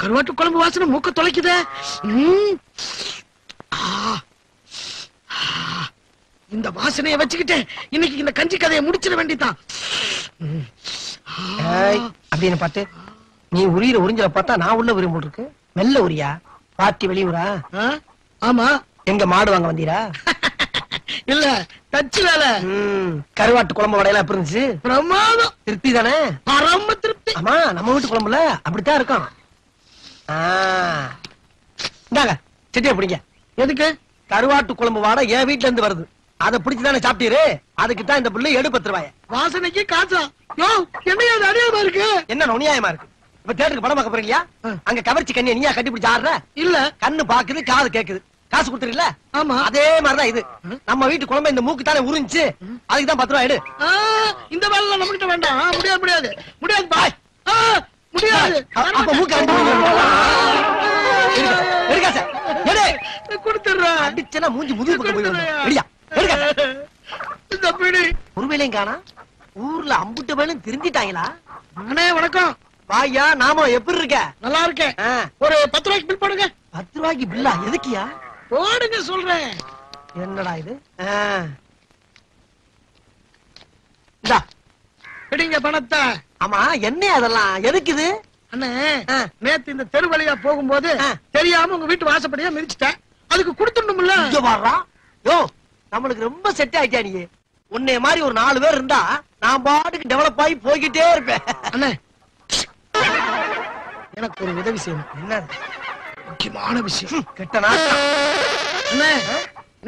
கருவாட்டு குழம்பு வாசனை மூக்க தொலைக்குதே. இந்த வாசனையை வச்சுக்கிட்டு இன்னைக்கு இந்த கஞ்சி கதையை முடிச்சிட வேண்டியதான். அப்படின்னு பார்த்து நீ உரியிற உறிஞ்சல பார்த்தா நான் உள்ள உரியும் போட்டு இருக்கு. மெல்ல உரியா பாட்டி வெளியூரா? ஆமா. எங்க மாடு வாங்க வந்தீரா? இல்ல தச்சு வேலை. கருவாட்டு குழம்பு வடையெல்லாம் எப்படி இருந்துச்சு? பிரமாதம். திருப்தி தானே? பரம திருப்தி. ஆமா, நம்ம வீட்டு குழம்புல அப்படித்தான் இருக்கும். இந்தாங்க செட்டியா பிடிங்க. எதுக்கு? கருவாட்டு குழம்பு வாடை என் வீட்டுல இருந்து வருது. அதை பிடிச்சுதானே சாப்பிட்டீரு. அதுக்கு தான் இந்த புள்ள 10 ரூபாய். வாசனைக்கு காசா? யோ, என்ன அது அநியாயமா இருக்கு? என்ன நுணியாயமா இருக்கு? இப்ப தேட்டருக்கு படம் பார்க்க போறீங்களா? அங்க கவர்ச்சி கண்ணியை நீயா கட்டி பிடிச்சு ஆடுற? இல்ல, கண்ணு பாக்குது, காது கேக்குது. காசு கொடுத்துருல? ஆமா. அதே மாதிரிதான் இது. நம்ம வீட்டு குழம்பு இந்த மூக்கு தானே உறிஞ்சு. அதுக்கு தான் 10 ரூபாய் எடு. இந்த வேலை நம்ம கிட்ட வேண்டாம். முடியாது முடியாது முடியாது பாய். முடியாது. அப்ப மூக்கு கொடுத்துறேன். அடிச்சனா மூஞ்சி முதுகு பக்கம் போய் இந்த பிடி ஒரு வேலையும் காணா. ஊர்ல அம்புட்டு வேலையும் திருந்திட்டாங்களா? அண்ணே வணக்கம். வாயா, நாம எப்படி இருக்க? நல்லா இருக்கேன். ஒரு 10 ரூபாய்க்கு பில் போடுங்க. 10 ரூபாய்க்கு பில்லா? எதுக்கியா? போடுங்க சொல்றேன். என்னடா இது? இந்தா பிடிங்க பணத்தை. ஆமா, என்ன அதெல்லாம் எதுக்கு இது? அண்ணே, நேத்து இந்த தெரு வழியா போகும்போது தெரியாம உங்க வீட்டு வாசப்படியா மிதிச்சிட்டேன். அதுக்கு கொடுத்துடணும்ல. யோ, நம்மளுக்கு ரொம்ப செட் ஆயிட்டா. நீ உன்னைய மாதிரி ஒரு 4 பேர் இருந்தா நான் பாட்டுக்கு டெவலப் ஆகி போய்கிட்டே இருப்பேன். அண்ணே, எனக்கு ஒரு உதவி செய்யணும். என்ன? முக்கியமான விஷயம். கெட்ட நாட்டம். அண்ணே,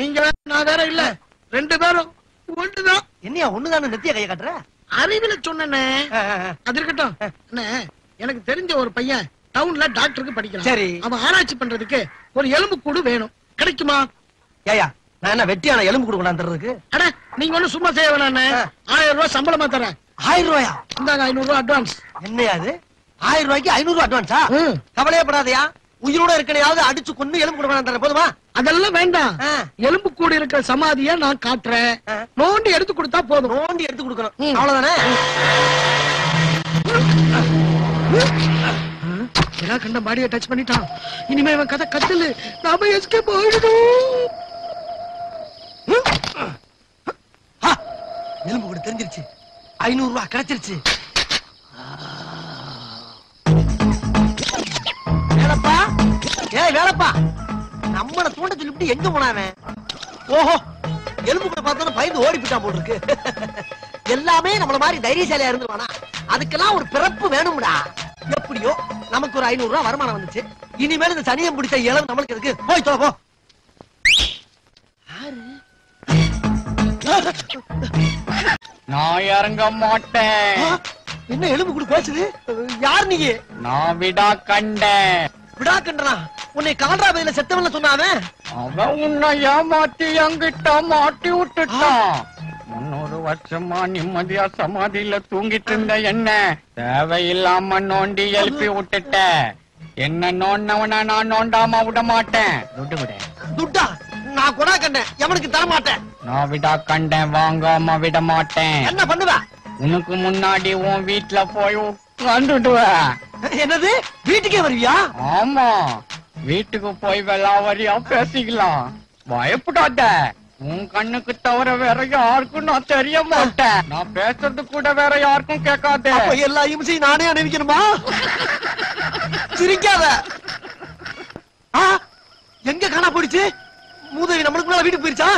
நீங்க நான் வேற இல்ல, 2 பேரும் ஒண்ணுதான். என்னையா ஒண்ணுதானே நெத்திய கைய காட்டுற? அறிவில சொன்னே. அது இருக்கட்டும். அண்ணே, எனக்கு தெரிஞ்ச ஒரு பையன் டவுன்ல டாக்டருக்கு படிக்கிறான். சரி. அவன் ஆராய்ச்சி பண்றதுக்கு ஒரு எலும்பு கூடு வேணும். கிடைக்குமா? ஏயா, நான் என்ன வெட்டியான எலும்பு கூடு கொண்டாந்துறதுக்கு? அட, நீங்க ஒண்ணு சும்மா செய்ய வேணாண்ணே. 1000 ரூபாய் சம்பளமா தரேன். 1000 ரூபாயா? இந்தாங்க 500 ரூபாய் அட்வான்ஸ். என்னையா அது? 1000 ரூபாய்க்கு 500 ரூபாய் அட்வான்ஸா? கவலையப்படாதயா, உயிரோட இருக்கனையாவது அடிச்சு கொண்டு எலும்பு கூடு கொண்டாந்து போதுமா? அதெல்லாம் வேண்டாம். எலும்பு கூடு இருக்கிற சமாதிய நான் காட்டுறேன். நோண்டி எடுத்து கொடுத்தா போதும். நோண்டி எடுத்து கொடுக்கணும், அவ்வளவுதானே? கண்ட பாடியை டச் பண்ணிட்டான். இனிமே இவன் கதை கத்தலு. நாம எஸ்கேப் ஆயிடும். எலும்பு கூட தெரிஞ்சிருச்சு. 500 ரூபாய் கிடைச்சிருச்சு. வேலப்பா, ஏய் வேலப்பா, நம்மள தூண்ட சொல்லிட்டு எங்க போனாவன்? ஓஹோ, எலும்பு கூட பார்த்தா பயந்து ஓடி போயிட்டான் போல இருக்கு. எல்லாமே நம்மள மாதிரி தைரியசாலியா இருந்துருவானா? அதுக்கெல்லாம் ஒரு பிறப்பு வேணும்டா. எப்படியோ நமக்கு ஒரு 500 ரூபாய் வருமானம் வந்துச்சு. இனிமேல் இந்த சனியம் பிடிச்ச இளவு நம்மளுக்கு இருக்கு. போய் தொலை போ. நான் இறங்க மாட்டேன். என்ன எலும்பு கூட பேசுது? யார் நீங்க? நான் விடா கண்டேன். விடா கண்டனா? உன்னை கால்ரா பையில செத்தவன்ல சொன்னாவே? அவன் உன்னை ஏமாத்தி என்கிட்ட மாட்டி விட்டுட்டான். 300 வருஷமா நிம்மதியா சமாதியில தூங்கிட்டு இருந்த என்ன தேவையில்லாம நோண்டி எழுப்பி விட்டுட்ட. என்ன நோண்டவன நான் நோண்டாம விட மாட்டேன். துட்டு விட. துட்டா? நான் கொடா கண்டேன், எவனுக்கு தர மாட்டேன். நான் விடா கண்டேன், வாங்காம விட மாட்டேன். என்ன பண்ணுவ? உனக்கு முன்னாடி உன் வீட்டுல போய் உட்காந்துடுவேன். என்னது? வீட்டுக்கே வருவியா? ஆமா, வீட்டுக்கு போய் வெள்ளாவரியா பேசிக்கலாம். பயப்படாத, உன் கண்ணுக்கு தவிர வேற யாருக்கும் நான் தெரிய மாட்டேன். நான் பேசுறது கூட வேற யாருக்கும் கேட்காது. எல்லா இம்சையும் நானே அணிவிக்கணுமா? சிரிக்காத. எங்க காணா போயிடுச்சு? மூதவி நம்மளுக்குள்ள வீட்டுக்கு போயிருச்சா?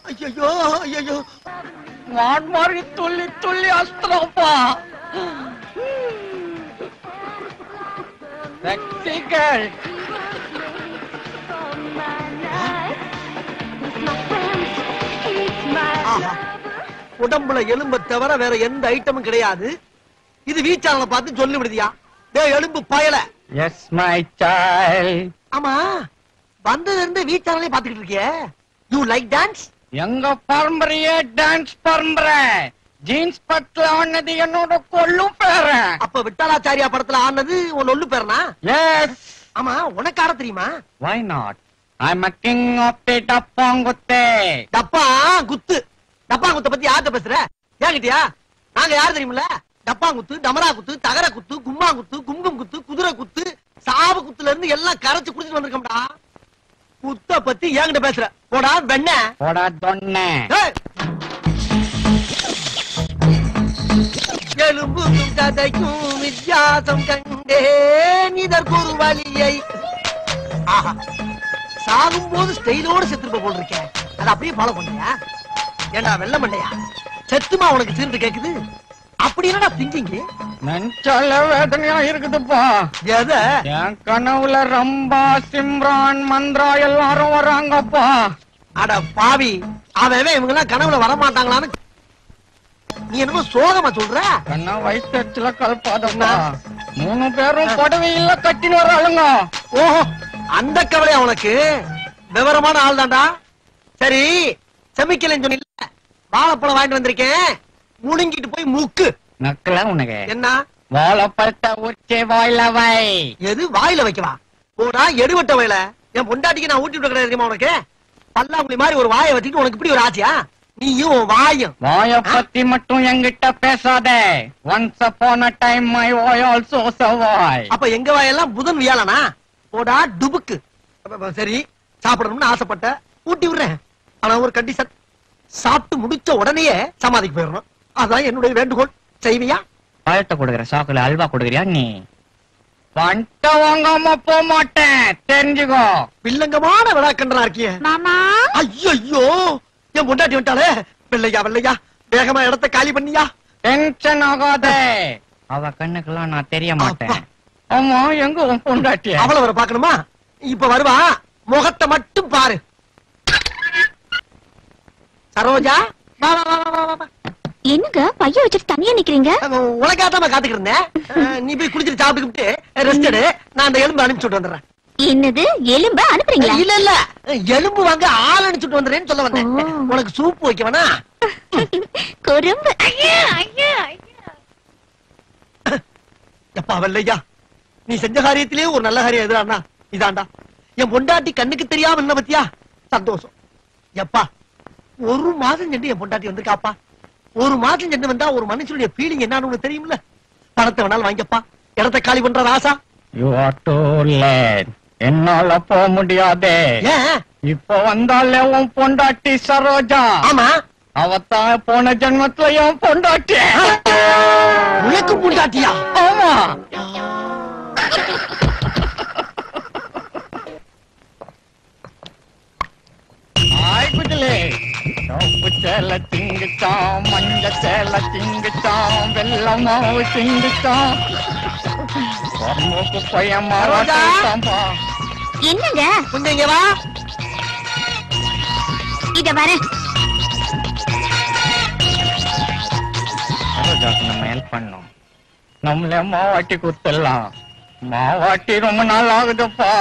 ஐயோ ஐயோ, மான் மாதிரி துள்ளி துள்ளி அஸ்திரப்பா. ரசிகர் உடம்புல எலும்ப தவிர வேற எந்த ஐட்டமும் கிடையாது. இது வீச்சாளனை பார்த்து சொல்லி விடுதியா? டேய் எலும்பு பயல. S my child. ஆமா, வந்ததுல இருந்து வீச்சாளனே பாத்துக்கிட்டு இருக்கியே. You like dance? எங்க பரம்பரையே டான்ஸ் பரம்பரை. ஜீன்ஸ் படத்துல ஆனது என்னோட கொள்ளும் பேரு. அப்ப விட்டாலாச்சாரியா படத்துல ஆனது உன் ஒல்லு பேரனா? எஸ். ஆமா, உனக்கு ஆட தெரியுமா? Why not? I'm a king of the டப்பாங்குத்து. டப்பா குத்து. டப்பா குத்த பத்தி யார்கிட்ட பேசுற? ஏங்கிட்டியா? நாங்க யாரு தெரியுமில்ல? டப்பா குத்து, டமரா குத்து, தகர குத்து, கும்மா குத்து, குங்கும் குத்து, குதிரை குத்து, சாவு குத்துல இருந்து எல்லாம் கரைச்சு குடிச்சிட்டு வந்திருக்கோம்டா. குத்த பத்தி என்கிட்ட பேசுற போடா வெண்ண போடா தொன்ன. எலும்பும் கதைக்கும் வித்தியாசம் கண்டேன் இதற்கொரு வழியை. ஆஹா, சாகும் போது ஸ்டைலோட செத்துருப்ப போல் இருக்கேன். அது அப்படியே ஃபாலோ பண்ணியா? ஏண்டா வெள்ள மண்டையா, செத்துமா உனக்கு தீர்ந்து கேக்குது? அப்படி என்னடா திங்கிங்க? நெஞ்சால வேதனையா இருக்குதுப்பா. எத? என் கனவுல ரம்பா, சிம்ரான், மந்த்ரா எல்லாரும் வராங்கப்பா. அட பாவி, அவன் இவங்க எல்லாம் கனவுல வரமாட்டாங்களான்னு நீ என்னமோ சோகமா சொல்ற? கண்ணா வயிற்றுல கலப்பாதப்பா. 3 பேரும் புடவையில கட்டின்னு வராளுங்க. ஓஹோ, அந்த கவலையா உனக்கு? விவரமான ஆள் தான்டா. சரி, செமிக்கலன்னு சொன்ன வாழைப்பழம் வாங்கிட்டு வந்திருக்கேன், முழுங்கிட்டு போய் முக்கு. நக்கல உனக்கு என்ன? வாழைப்பழத்தை உச்சி வாயில வை. எது வாயில வைக்கவா? போடா எடுவட்ட வயல. என் பொண்டாட்டிக்கு நான் ஊட்டி விட கிடையாது உனக்கு. பல்லாங்குழி மாதிரி ஒரு வாயை வச்சுட்டு உனக்கு இப்படி ஒரு ஆசையா? நீயும் வாயும். வாய பத்தி மட்டும் என்கிட்ட பேசாத. Once upon a time my why also survived. அப்ப எங்க வாயெல்லாம் புதன் வியாழனா? போடா டுபுக்கு. சரி, சாப்பிடணும்னு ஆசைப்பட்ட, ஊட்டி விடுறேன். ஆனா ஒரு கண்டிஷன், சாப்பிட்டு முடிச்ச உடனே சமாதிக்கு போயிடணும். அதான் என்னுடைய வேண்டுகோள். செய்வியா? பழத்தை கொடுக்குற சாக்குல அல்வா கொடுக்குறியா நீ? பண்ட வாங்காம போக மாட்டேன், தெரிஞ்சுக்கோ. வில்லங்கமான விழாக்கன்றா இருக்கிய. மாமா ஐயோ, என் பொண்டாட்டி விட்டாலே. வெள்ளையா வெள்ளையா, வேகமா இடத்தை காலி பண்ணியா? டென்ஷன் ஆகாத. அவ கண்ணுக்கெல்லாம் நான் தெரிய மாட்டேன். ஆமா, எங்க உன் பொண்டாட்டிய? அவளை வர பாக்கணுமா? இப்ப வருவா, முகத்தை மட்டும் பாரு. சரோஜா, வா வா வா வா வா. என்னங்க பைய வச்சுட்டு தனியா நிக்கிறீங்க? உனக்காத்தாம காத்துக்கிட்டு இருந்தேன். நீ போய் குளிச்சுட்டு சாப்பிட்டுக்கிட்டு ரெஸ்ட் எடு. நான் அந்த எலும்பு அனுப்பிச்சுட்டு வந்துடுறேன். என்னது எலும்ப அனுப்புறீங்களா? இல்ல இல்ல, எலும்பு வாங்க ஆள் அனுப்பிச்சுட்டு வந்துடுறேன்னு சொல்ல வந்தேன். உனக்கு சூப் வைக்கவனா? குறும்பு. எப்பா வெள்ளையா, நீ செஞ்ச காரியத்திலே ஒரு நல்ல காரியம் எதுடான்னா இதாண்டா. என் பொண்டாட்டி கண்ணுக்கு தெரியாம என்ன பத்தியா? சந்தோஷம். எப்பா, 1 மாசம் சென்று என் பொண்டாட்டி வந்திருக்காப்பா. 1 மாசம் சென்று வந்தா ஒரு மனுஷனுடைய ஃபீலிங் என்னன்னு உனக்கு தெரியும்ல. பணத்தை வேணாலும் வாங்கிப்பா, இடத்தை காலி பண்ற ராசா. You are too late. என்னால போக முடியாதே. ஏன்? இப்ப வந்தாலே உன் பொண்டாட்டி சரோஜா. ஆமா, அவத்தான் போன ஜென்மத்துல என் பொண்டாட்டி. உனக்கு பொண்டாட்டியா? ஆமா. ஆய் குஜலே, சோப்பு சேலை திங்குச்சான், மஞ்ச சேலை திங்குச்சான், வெள்ளை மாவு திங்குச்சான், மூக்கு பையன் மாறாட்டாம்பா. என்னங்க? கொஞ்சம் இங்க வா. இத வரேன். சரோஜாக்கு நம்ம ஹெல்ப் பண்ணோம். நம்மளே மாவாட்டி குத்துடலாம். மாவாட்டி ரொம்ப நாள் ஆகுதுப்பா.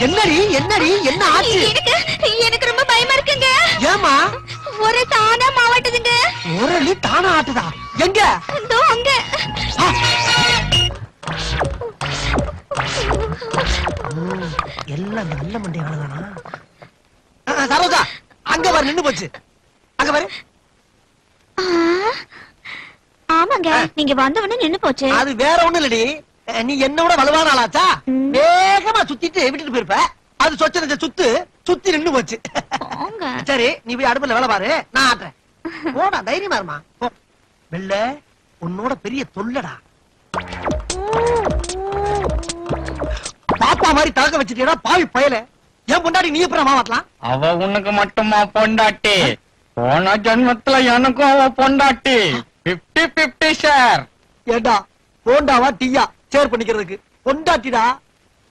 என்னடி என்னடி என்ன ஆச்சு? எனக்கு ரொம்ப பயமா இருக்குங்க. ஏமா? ஒரு தானா மாவட்டுதுங்க. ஒரு தானா ஆட்டுதா? எங்க? இதோ அங்க. எல்லாம் நல்ல மண்டையானதானா? சரோஜா, அங்க வர நின்னு போச்சு. அங்க வர. ஆமாங்க, நீங்க வந்தவொடனே நின்னு போச்சு. அது வேற ஒண்ணு இல்லடி, நீ என்னோட வலுவான ஆளாச்சா? வேகமா சுத்திட்டு விட்டுட்டு போயிருப்ப. அது சொச்சனத சுத்தி நின்னு போச்சு. சரி, நீ போய் அடுப்புல வேலை பாரு, நான் ஆட்டுறேன். போடா, தைரியமா இருமா. வெள்ள, உன்னோட பெரிய தொல்லடா. பாப்பா மாதிரி தாக்க வச்சுட்டா பாவி பயல. என் பொண்டாட்டி நீ எப்பறம் மாவாட்டலாம்? அவ உனக்கு மட்டுமா பொண்டாட்டி? போன ஜென்மத்துல எனக்கும் அவ பொண்டாட்டி. 50-50 ஷேர். ஏண்டா, போண்டாவா டீயா ஷேர் பண்ணிக்கிறதுக்கு? பொண்டாட்டிடா.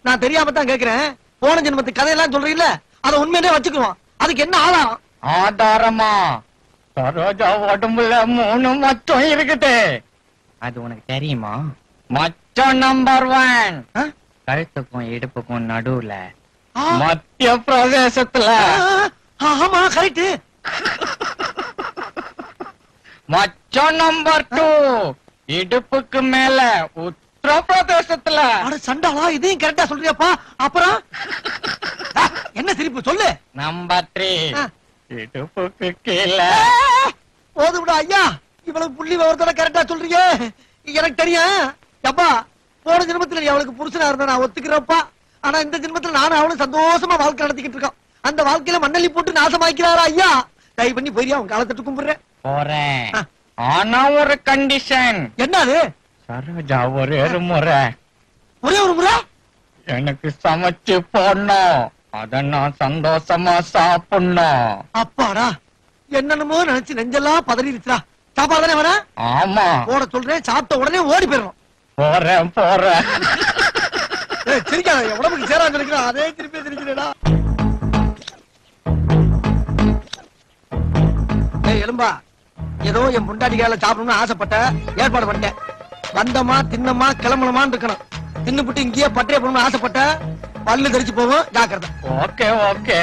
நான் தெரியாம தான் கேக்குறேன். போன ஜென்மத்து கதையெல்லாம் சொல்றீல்ல, அத உண்மையிலே வச்சுக்குவோம். அதுக்கு என்ன ஆதாரம்? ஆதாரமா? சரோஜா உடம்புல 3 மச்சம் இருக்குது. அது உனக்கு தெரியுமா? மச்சம் நம்பர் 1 கழுத்துக்கும் இடுப்புக்கும் நடுவுல மத்திய பிரதேசத்துல ஆமா கரெக்ட். மச்சான் நம்பர் 2 இடுப்புக்கு மேல உத்தரப்பிரதேசத்துல. அட சண்டாளா, இதையும் கரெக்டா சொல்றியாப்பா. அப்புறம் என்ன சிரிப்பு சொல்லு. நம்பர் 3 இடுப்புக்கு கீழே. போதும்டா ஐயா, இவ்வளவு புள்ளி விவரத்தோட கரெக்டா சொல்றீங்க. எனக்கு தெரியும் அப்பா, போன ஜென்மத்துல நீ அவளுக்கு புருஷனா இருந்தா நான் ஒத்துக்கிறப்பா. ஆனா இந்த ஜென்மத்துல நானும் அவளும் சந்தோஷமா வாழ்க்கை நடத்திக்கிட்டு இருக்கோம். அந்த வாழ்க்கையில மண்ணள்ளி போட்டு நாசமாக்கிறாரா ஐயா. தயவு பண்ணி போய் அவன் காலத்தட்டு கும்பிடுறேன். போறேன், ஆனா ஒரு கண்டிஷன். என்னது? சரோஜா ஒரே ஒரு முறை, ஒரே ஒரு முறை எனக்கு சமைச்சு போடணும். அத நான் சந்தோஷமா சாப்பிடணும். அப்பாடா, என்னென்னமோ நினைச்சு நெஞ்செல்லாம் பதறிடுச்சுடா. சாப்பாடு தானே வேணா? ஆமா, போட சொல்றேன், சாப்பிட்ட உடனே ஓடி போயிடணும். போறேன் போறேன். சிரிக்காத, உடம்புக்கு சேரா நினைக்கிறேன். அதே திருப்பி சிரிக்கிறேடா. எலும்பா, ஏதோ என் பொண்டாட்டிக்கால சாப்பிடணும்னு ஆசைப்பட்ட, ஏற்பாடு பண்ணிட்டேன். வந்தமா தின்னமா கிளம்பணுமான்னு இருக்கணும். தின்னுபிட்டு இங்கேயே பட்டைய போடணும்னு ஆசைப்பட்ட, பல்லு தெரிச்சு போகும், ஜாக்கிரதை. Okay okay.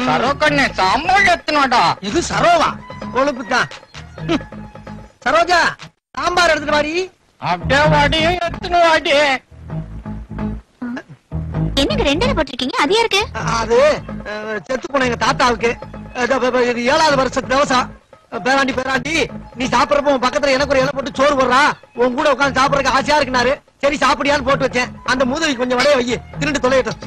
சரோ கண்ணே, சாம்பார் எத்தனோடா? இது சரோவா? கொழுப்பு தான். சரோஜா, சாம்பார் எடுத்துட்டு வாடி. அப்படியே வாடியும் எத்தனை வாடி. என்னங்க ரெண்டரை போட்டிருக்கீங்க? அது யாருக்கு? அது செத்து போன எங்க தாத்தாவுக்கு. இது 7வது வருஷத்து திவசம். பேராண்டி பேராண்டி, நீ சாப்பிடறப்ப உன் பக்கத்துல எனக்கு ஒரு இலை போட்டு சோறு போடுறா, உன் கூட உட்காந்து சாப்பிடறதுக்கு ஆசையா இருக்குனாரு. சரி சாப்பிடியான்னு போட்டு வச்சேன். அந்த மூதவி கொஞ்சம் வடைய வை, திருண்டு தொலையட்டும்.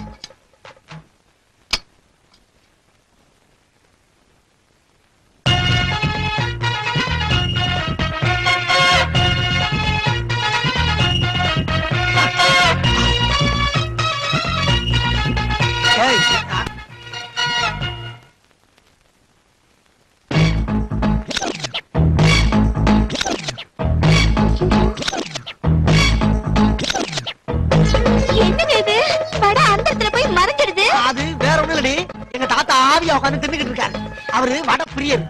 என்னங்க இது? வடை அந்த இடத்துல போய் மறைஞ்சிடுது. அது வேற ஒண்ணும் இல்லடி, எங்க தாத்தா ஆவியா உட்காந்து தின்னுகிட்டு இருக்காரு. அவரு வட பிரியர்.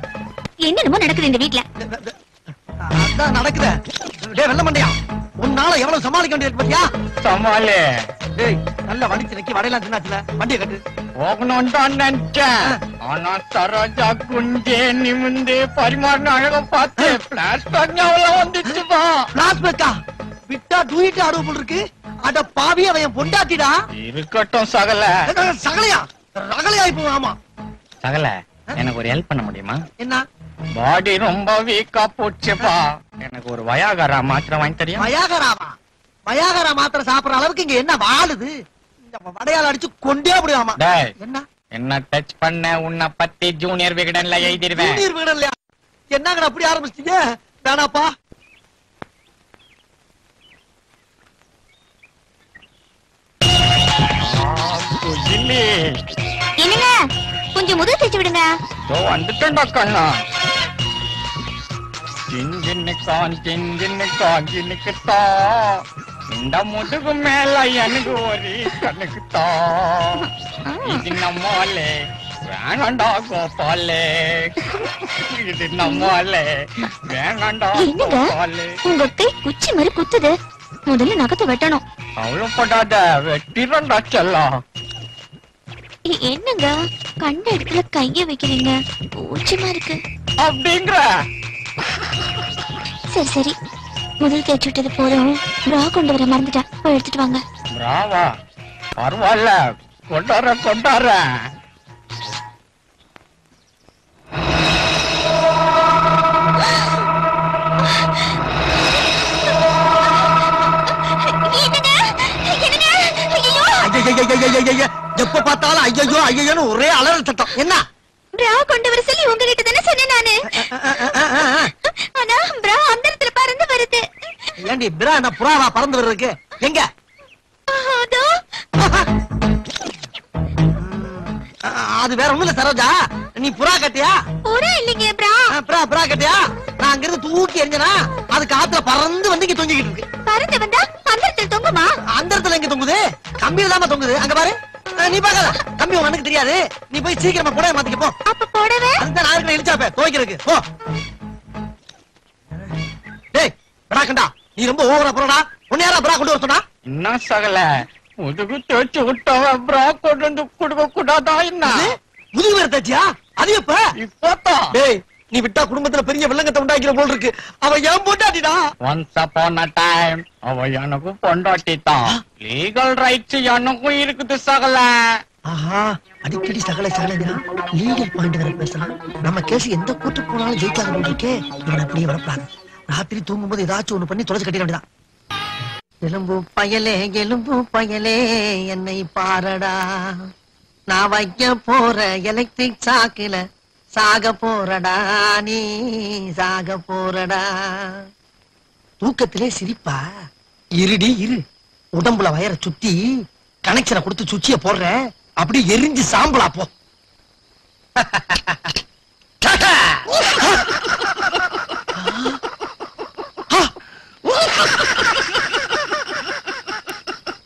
என்னென்னமோ நடக்குது இந்த வீட்ல. அதான் நடக்குது. டேய் வெள்ள மண்டையா, உன்னால எவ்வளவு சமாளிக்க வேண்டியது பாத்தியா? சமாளி. டேய் நல்ல வலிச்சு நக்கி வடையெல்லாம் தின்னாச்சுல, வண்டியை கட்டு. போகணும் தான் நினைச்சேன். ஆனா சரோஜா குஞ்சே நிமிந்து பரிமாறின அழக பார்த்து பிளாஸ்டிக் ஞாபகம் வந்துச்சுப்பா. பிளாஸ்பேக்கா விட்டா டூயிட்டு ஆடுவ போல் இருக்கு. அட பாவி, அவன் பொண்டாட்டிடா. இருக்கட்டும் சகல. சகலையா ரகலையா இப்போ? ஆமா சகல, எனக்கு ஒரு ஹெல்ப் பண்ண முடியுமா? என்ன? பாடி ரொம்ப வீக்கா போச்சுப்பா. எனக்கு ஒரு வயாகரா மாத்திரை வாங்கி தெரியும். வயாகராவா? வயாகரா மாத்திரை சாப்பிடுற அளவுக்கு இங்க என்ன வாழுது? இந்த வடையால அடிச்சு கொண்டே அப்படியாமா. டேய், என்ன என்ன டச் பண்ண உன்னை பத்தி ஜூனியர் விகடன்ல எழுதிருவேன். ஜூனியர் விகடன் இல்லையா? என்னங்கடா அப்படி ஆரம்பிச்சிட்டீங்க? வேணாப்பா. என்னங்க, கொஞ்சம் முதல் தேய்ச்சி விடுங்க. வந்துட்டா கண்ணா. ஜின்னுக்குத்தா இந்த முதுகு மேல எனக்கு ஒரு கண்ணுக்குத்தா. இது நம்மாலே வேணாண்டா கோபாலே, இது நம்மாலே வேணாண்டா கோபாலே. உங்க கை குச்சி மாதிரி குத்துது, முதல்ல நகத்தை வெட்டணும். கவலைப்படாத, வெட்டிடா செல்லம். என்னங்க கண்ட இடத்துல கைய வைக்கிறீங்க, பூச்சிமா இருக்கு அப்படிங்கிற. சரி சரி, முதல் தேய்ச்சி விட்டது போதும். ப்ரா கொண்டு வர மறந்துட்டா, போய் எடுத்துட்டு வாங்க. பிராவா, பரவாயில்ல, கொண்டார. எப்ப பார்த்தாலும் ஐயோ ஐயோன்னு ஒரே அலறல் சத்தம். என்ன? ப்ரா கொண்டு வர சொல்லி உங்ககிட்ட தானே சொன்னேன் நானு. ஆனா ப்ரா அந்த இடத்துல பறந்து வருது. ஏண்டி பிரா என்ன புறாவா பறந்து வர்றதுக்கு? எங்க? அதோ. அது வேற ஒண்ணும் இல்ல சரோஜா, நீ புறா கட்டியா? புறா இல்லைங்க, ப்ரா. புறா கட்டியா? நான் அங்க இருந்து தூக்கி எறிஞ்சனா அது காத்துல பறந்து வந்து இங்க தொங்கிக்கிட்டு இருக்கு. பறந்து வந்தா அந்த இடத்துல தொங்குமா? அந்த இடத்துல எங்க தொங்குது? கம்பியில தாமா தொங்குது. அங்க பாரு. நீ பாக்காத, கம்பி உனக்கு தெரியாது. நீ போய் சீக்கிரமா புடவை மாத்திக்க போ. அப்ப போடவே அதுதான் நான் இருக்கிற இழிச்சாப்ப துவைக்கிறதுக்கு போ. டேய் பிரா கண்டா, நீ ரொம்ப ஓவரா போறடா. உன்னை யாரா பிரா கொண்டு வர சொன்னா? என்ன சகல, முதுகு தேய்ச்சி விட்டவன் பிரா கொண்டு வந்து கொடுக்க கூடாதா? என்ன முதுகு வேற தச்சியா? அது எப்ப? இப்போதான். டேய், நீ விட்டா குடும்பத்துல பெரிய வில்லங்கத்தை உண்டாக்கிற போல் இருக்கு. அவ ஏன் பொண்டாட்டிடா? ஒன்ஸ் அப்பான் அ டைம் அவ எனக்கு பொண்டாட்டி தான். லீகல் ரைட்ஸ் எனக்கும் இருக்குது சகல. ஆஹா, அடிக்கடி சகல சகலனா லீகல் பாயிண்ட் வர பேசலாம். நம்ம கேஸ் எந்த கோர்ட்டுக்கு போனாலும் ஜெயிக்காத போல் இருக்கே. இவன் அப்படியே வரப்படாது. ராத்திரி தூங்கும்போது ஏதாச்சும் ஒண்ணு பண்ணி தொலைச்சு கட்டிட வேண்டியதான். எலும்பு பயலே என்னை பாரடா, நான் வைக்க போற எலக்ட்ரிக் சாக்குல சாக போறடா, நீ சாக போறடா. தூக்கத்திலே சிரிப்பா? இருடி இரு, உடம்புல வயர சுத்தி கனெக்ஷனை கொடுத்து சுச்சிய போடுறேன், அப்படி எரிஞ்சு சாம்பலா போ.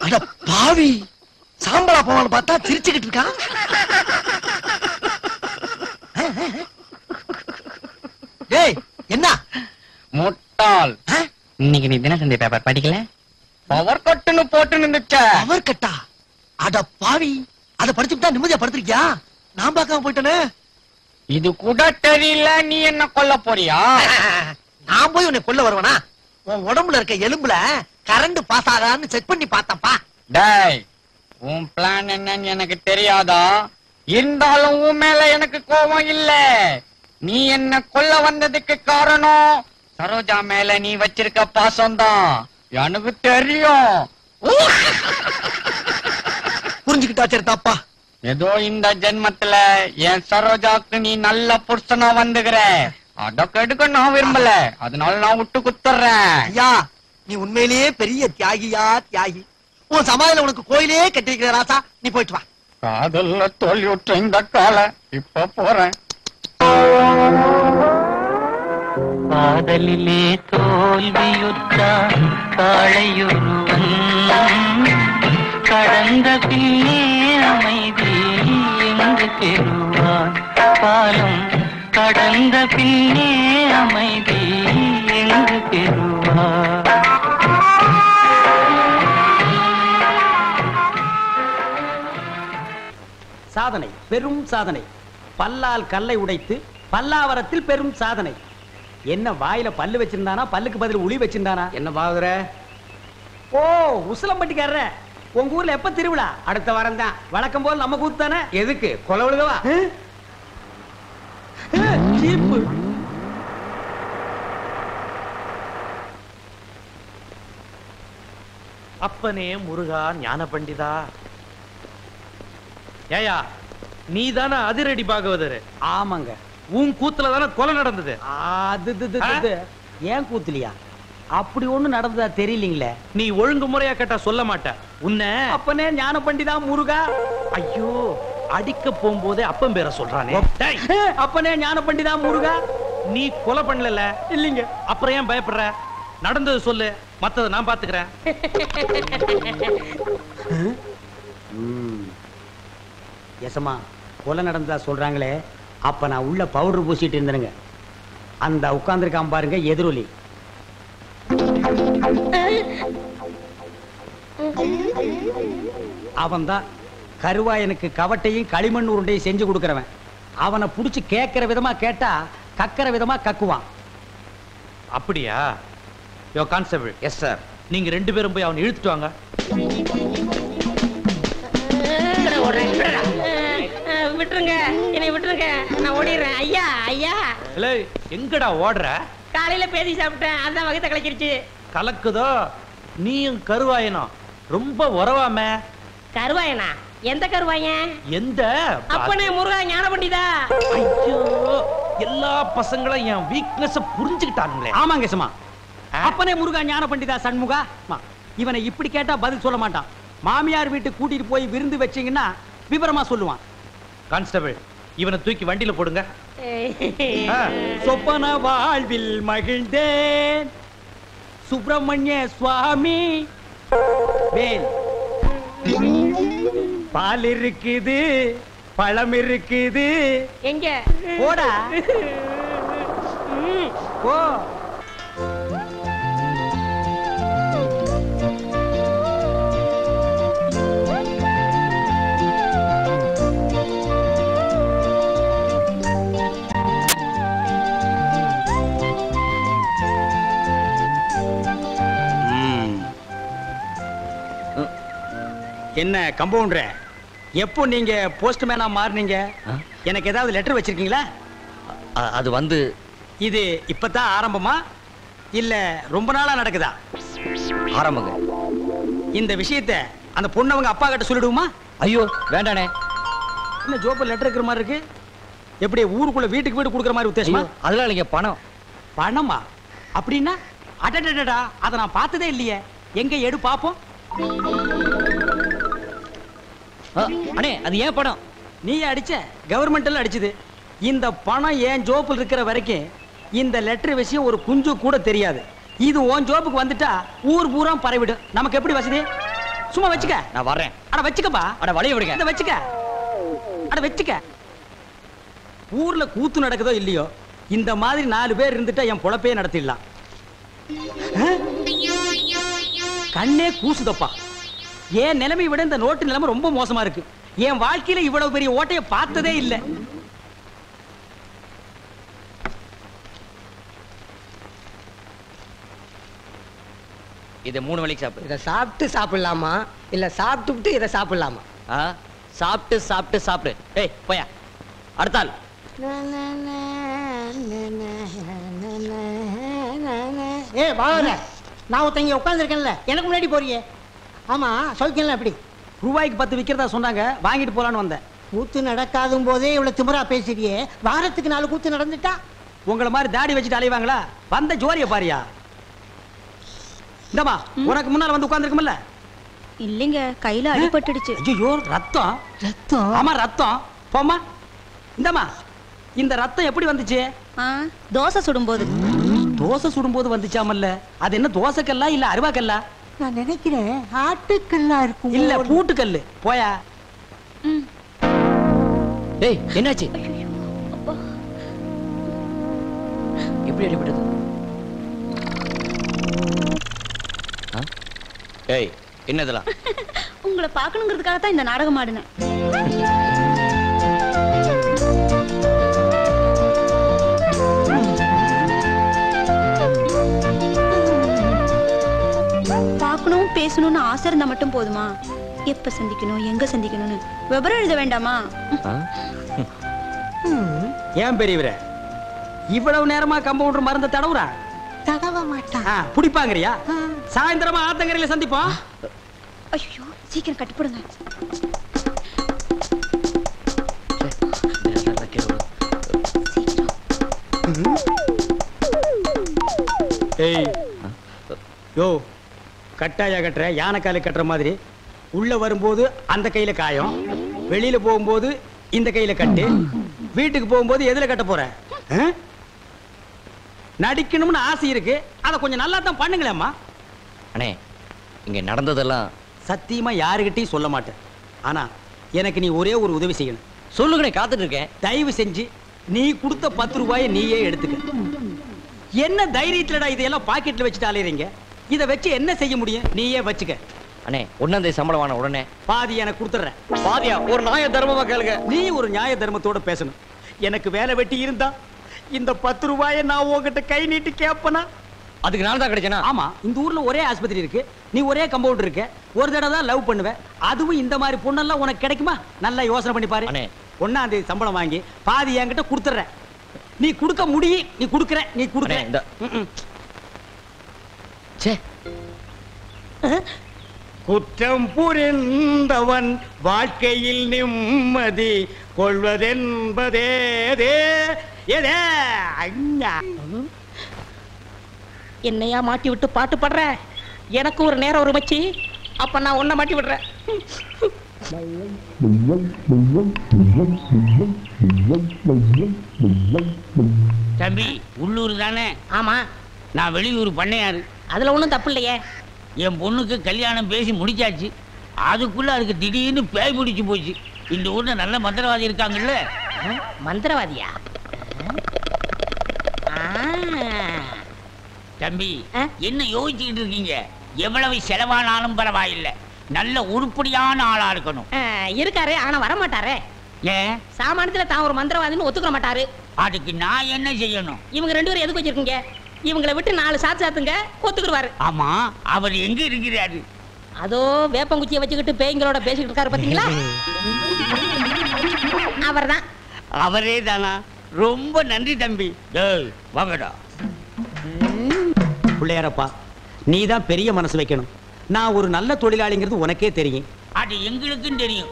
அட பாவி, சாம்பலா போவான்னு பார்த்தா சிரிச்சுக்கிட்டு இருக்கான். டேய் என்ன முட்டாள், இன்னைக்கு நீ தினசந்தி பேப்பர் படிக்கல? பவர் கட்டுன்னு போட்டு நின்னுச்ச. பவர் கட்டா? அட பாவி, அத படிச்சுட்டா நிம்மதியா படுத்திருக்கியா? நான் பார்க்காம போயிட்டேனே. இது கூட தெரியல, நீ என்ன கொல்ல போறியா? நான் போய் உன்னை கொல்ல வருவனா? உன் உடம்புல இருக்க எலும்புல கரண்ட் பாஸ் ஆகான்னு செக் பண்ணி பார்த்தப்பா. டேய், உன் பிளான் என்னன்னு எனக்கு தெரியாதா? இருந்தாலும் உன் மேல எனக்கு கோபம் இல்ல. நீ என்ன கொல்ல வந்ததுக்கு காரணம் சரோஜா மேல நீ வச்சிருக்க பாசம்தான். எனக்கு தெரியும். புரிஞ்சுக்கிட்டா சரி தாப்பா. ஏதோ இந்த ஜென்மத்துல என் சரோஜாக்கு நீ நல்ல புருஷனா வந்துகிற. அடக்கெடுக்க நான் விரும்பல, அதனால நான் விட்டு குத்துறேன். ஐயா, நீ உண்மையிலேயே பெரிய தியாகியா தியாகி. உன் சமாதில உனக்கு கோயிலே கட்டி வைக்கிற ராசா, நீ போயிட்டு வா. காதல்ல தோல்வியுற்ற இந்த கால இப்ப போறேன். காதலிலே தோல்வியுற்றான் காளையொருவன், கடந்த பின்னே அமைதி எங்கு பெறுவான். காலம் கடந்த பின்னே அமைதி எங்கு பெறுவான். சாதனை, பெரும் சாதனை. பல்லால் கல்லை உடைத்து பல்லாவரத்தில் பெரும் சாதனை. என்ன வாயில பல்லு வச்சிருந்தானா, பல்லுக்கு பதில் உளி வச்சிருந்தானா? என்ன பாகுற? ஓ, உசிலம்பட்டிக்காரர. உங்க ஊர்ல எப்ப திருவிழா? அடுத்த வாரம் தான். வழக்கம் போல் நம்ம கூத்து தானே. எதுக்கு கொலை விழுகவா? ஜீப்பு. அப்பனே முருகா ஞான பண்டிதா. ஏயா, நீ தானே அதிரடி பாகவதர்? ஆமாங்க. உன் கூத்துல தானே கொலை நடந்தது. அது ஏன் கூத்துலியா? அப்படி ஒண்ணு நடந்ததா தெரியலீங்களே. நீ ஒழுங்கு முறையா கேட்டா சொல்ல மாட்ட. உன்ன அப்பனே ஞான பண்டிதா முருகா. ஐயோ, அடிக்க போகும்போதே அப்பன் பேரை சொல்றானே. டேய், அப்பனே ஞான பண்டிதா முருகா. நீ கொலை பண்ணல இல்லீங்க. அப்புறம் ஏன் பயப்படுற? நடந்தது சொல்லு, மத்தத நான் பாத்துக்கிறேன். எசமா, கொலை நடந்ததா சொல்றாங்களே, அப்ப நான் உள்ள பவுடர் பூசிட்டு இருந்தேனுங்க. அந்த உட்கார்ந்துருக்கான் பாருங்க எதிரொலி. அவன் தான் கருவாயனுக்கு கவட்டையும் களிமண் உருண்டையும் செஞ்சு கொடுக்கறவன். அவனை புடிச்சு கேட்கிற விதமா கேட்டா கக்கிற விதமா கக்குவான். அப்படியா? யோ கான்ஸ்டபிள். Yes sir. நீங்க ரெண்டு பேரும் போய் அவனை இழுத்துட்டு வாங்க. விட்டுருங்க, என்னை விட்டுருங்க, நான் ஓடிடுறேன். ஐயா ஐயா. இல்ல, எங்கடா ஓடுற? காலையில பேதி சாப்பிட்டேன், அதான் வகத்தை கலக்கிருச்சு. கலக்குதோ? நீயும் கருவாயனும் ரொம்ப உறவாம. கருவாயனா? எந்த கருவாயன்? எந்த? அப்பனே முருகா ஞான பண்டிதா. ஐயோ, எல்லா பசங்களும் என் வீக்னஸ் புரிஞ்சுக்கிட்டானுங்களே. ஆமாங்க சும்மா. அப்பனே முருகா ஞான பண்டிதா சண்முகா. இவனை இப்படி கேட்டா பதில் சொல்ல மாட்டான். மாமியார் வீட்டுக்கு கூட்டிட்டு போய் விருந்து வச்சீங்கன்னா விவரமா சொல்லுவான். கான்ஸ்டபிள், இவனை தூக்கி வண்டியில போடுங்க. சொப்பன வாழ்வில் மகிழ்ந்தேன் சுப்பிரமணிய சுவாமி. வேல், பால் இருக்குது, பழம் இருக்குது. எங்க? போடா போ. என்ன கம்பவுண்டர், எப்போ நீங்க போஸ்ட்மேனா மாறுனீங்க? எனக்கு ஏதாவது லெட்டர் வச்சிருக்கீங்களா? அது வந்து இது இப்பதான் ஆரம்பமா இல்ல ரொம்ப நாளா நடக்குதா? ஆரம்பங்க. இந்த விஷயத்தை அந்த பொண்ணவங்க அப்பா கிட்ட சொல்லிடுவோமா? ஐயோ வேண்டானே. என்ன ஜோப்பர் லெட்டர் இருக்கிற மாதிரி இருக்கு? எப்படி ஊருக்குள்ள வீட்டுக்கு வீடு கொடுக்குற மாதிரி உத்தேசமா? அதெல்லாம் இல்லைங்க, பணம். பணமா? அப்படின்னா அடடடடா, அதை நான் பார்த்ததே இல்லையே. எங்க எடு பாப்போம். அண்ணே அது ஏன் பணம்? நீ அடிச்ச, கவர்மெண்ட் எல்லாம் அடிச்சது. இந்த பணம் ஏன் ஜோப்பில் இருக்கிற வரைக்கும் இந்த லெட்டர் விஷயம் ஒரு குஞ்சு கூட தெரியாது. இது உன் ஜோப்புக்கு வந்துட்டா ஊர் பூரா பரவிடும். நமக்கு எப்படி வசதி? சும்மா வச்சுக்க. நான் வரேன். அட வச்சுக்கப்பா. அட வளைய விடுங்க. இந்த வச்சுக்க. அட வச்சுக்க. ஊர்ல கூத்து நடக்குதோ இல்லையோ, இந்த மாதிரி 4 பேர் இருந்துட்டா என் பொழப்பே நடத்திடலாம். கண்ணே கூசுதப்பா. என் நிலைமை விட இந்த நோட்டு நிலைமை ரொம்ப மோசமா இருக்கு. என் வாழ்க்கையில இவ்வளவு பெரிய ஓட்டையை பார்த்ததே இல்லை. இதை 3 வேளைக்கு சாப்பிடு. இதை சாப்பிட்டு சாப்பிடலாமா இல்ல சாப்பிட்டுட்டு இதை சாப்பிடலாமா? சாப்பிட்டு சாப்பிட்டு சாப்பிடு. ஏய் போயா. அடுத்தாள். ஏ பாவன, நான் ஒருத்தங்க உட்காந்துருக்கேன்ல, எனக்கு முன்னாடி போறியே. ஆமா, சௌக்கியம்ல எப்படி? ரூபாய்க்கு 10 விக்கிறதா சொன்னாங்க, வாங்கிட்டு போலான்னு வந்தேன். கூத்து நடக்காதும் போதே இவ்வளவு திமிரா பேசுறியே, வாரத்துக்கு 4 கூத்து நடந்துட்டா? உங்களை மாதிரி தாடி வச்சுட்டு அலைவாங்களா? வந்த ஜோரிய பாரியா. இந்தமா, உனக்கு முன்னால வந்து உட்கார்ந்திருக்கும்ல? இல்லைங்க, கையில அடிபட்டுடுச்சு. ஐயோ, ரத்தம். ரத்தம்? ஆமா ரத்தம். போமா. இந்தமா, இந்த ரத்தம் எப்படி வந்துச்சு? தோசை சுடும்போது. தோசை சுடும்போது வந்துச்சாமல்ல? அது என்ன தோசைக்கல்லா இல்ல அருவாக்கல்லா? நான் நினைக்கிறேன் ஆட்டுக்கல்லா இருக்கும். இல்ல பூட்டுக்கல்லு. போயா. ஏய் என்னாச்சு? எப்படி அடிபட்டது? ஏய் என்னதெல்லாம்? உங்களை பார்க்கணுங்கிறதுக்காக தான் இந்த நாடகம் ஆடினேன். பார்க்கணும் பேசணும்னு ஆசை இருந்தா மட்டும் போதுமா? எப்ப சந்திக்கணும், எங்க சந்திக்கணும்னு விவரம் எழுத வேண்டாமா? ஏன் பெரியவரே இவ்வளவு நேரமா கம்பவுண்டர் மருந்த தடவுறா? தடவ மாட்டான். புடிப்பாங்கறியா? சாயந்தரமா ஆத்தங்கரையில சந்திப்போம். ஐயோ, சீக்கிரம் கட்டிப்படுங்க. ஏய் யோ, கட்டாயா கட்டுற, யானைக்காலு கட்டுற மாதிரி. உள்ள வரும்போது அந்த கையில காயம், வெளியில போகும்போது இந்த கையில கட்டு, வீட்டுக்கு போகும்போது எதுல கட்ட போற? நடிக்கணும்னு ஆசை இருக்கு, அதை கொஞ்சம் நல்லா தான் பண்ணுங்களேம்மா. அண்ணே இங்க நடந்ததெல்லாம் சத்தியமா யாருகிட்டையும் சொல்ல மாட்டேன். ஆனா எனக்கு நீ ஒரே ஒரு உதவி செய்யணும். சொல்லுங்கண்ணே, காத்துட்டு இருக்கேன். தயவு செஞ்சு நீ கொடுத்த 10 ரூபாயை நீயே எடுத்துக்க. என்ன தைரியத்துலடா இதையெல்லாம் பாக்கெட்ல வச்சுட்டு அலையறீங்க? இதை வச்சு என்ன செய்ய முடியும்? நீயே வச்சுக்க. அண்ணே 1ஆம் தேதி சம்பளம் வாங்க உடனே பாதி எனக்கு கொடுத்துறேன். பாதியா? ஒரு நியாய தர்மமா கேளுங்க. நீ ஒரு நியாய தர்மத்தோட பேசணும். எனக்கு வேலை வெட்டி இருந்தா இந்த 10 ரூபாயை நான் உங்ககிட்ட கை நீட்டி கேட்பனா? அதுக்கு நான் தான் கிடைச்சேனா? ஆமா, இந்த ஊர்ல ஒரே ஆஸ்பத்திரி இருக்கு, நீ ஒரே கம்பவுண்டர் இருக்க, ஒரு தடவை தான் லவ் பண்ணுவ. அதுவும் இந்த மாதிரி பொண்ணெல்லாம் உனக்கு கிடைக்குமா? நல்லா யோசனை பண்ணி பாரு. 1ஆம் தேதி சம்பளம் வாங்கி பாதி என்கிட்ட கொடுத்துற. நீ கொடுக்க முடியும், நீ கொடுக்கற, நீ கொடுக்கற. குற்றம் புரிந்தவன் வாழ்க்கையில் நிம்மதி கொள்வதென்பதே என்னையா மாட்டி விட்டு பாட்டு பாடுற? எனக்கு ஒரு நேரம் ஒரு மச்சி, அப்ப நான் உன்னை மாட்டி விடுறேன். தம்பி உள்ளூர் தானே? ஆமா. நான் வெளியூர் பண்ணையாரு. அதுல ஒண்ணும் தப்பு இல்லையே. என் பொண்ணுக்கு கல்யாணம் பேசி முடிச்சாச்சு. அதுக்குள்ள அதுக்கு திடீர்னு பேய் பிடிச்சு போச்சு. இந்த ஊர்ல நல்ல மந்திரவாதி இருக்காங்கல்ல. மந்திரவாதியா? தம்பி என்ன யோசிச்சுக்கிட்டு இருக்கீங்க? எவ்வளவு செலவானாலும் பரவாயில்லை, நல்ல உருப்படியான ஆளா இருக்கணும். இருக்காரு, ஆனா வர மாட்டாரே. ஏன்? சாமானியத்துல தான் ஒரு மந்திரவாதின்னு ஒத்துக்க மாட்டாரு. அதுக்கு நான் என்ன செய்யணும்? இவங்க 2 பேரும் எதுக்கு வச்சிருக்கீங்க? இவங்களை விட்டு 4 சாத்து சாத்துங்க, ஒத்துக்குருவாரு. ஆமா, அவர் எங்க இருக்கிறாரு? அதோ வேப்பங்குச்சியை வச்சுக்கிட்டு பேய்களோட பேசிக்கிட்டு இருக்காரு பாத்தீங்களா? அவர்தான். அவரே தானா? ரொம்ப நன்றி தம்பி. டேய் வாங்கடா. பிள்ளையாரப்பா, நீ தான் பெரிய மனசு வைக்கணும். நான் ஒரு நல்ல தொழிலாளிங்கிறது உனக்கே தெரியும். அது எங்களுக்கும் தெரியும்.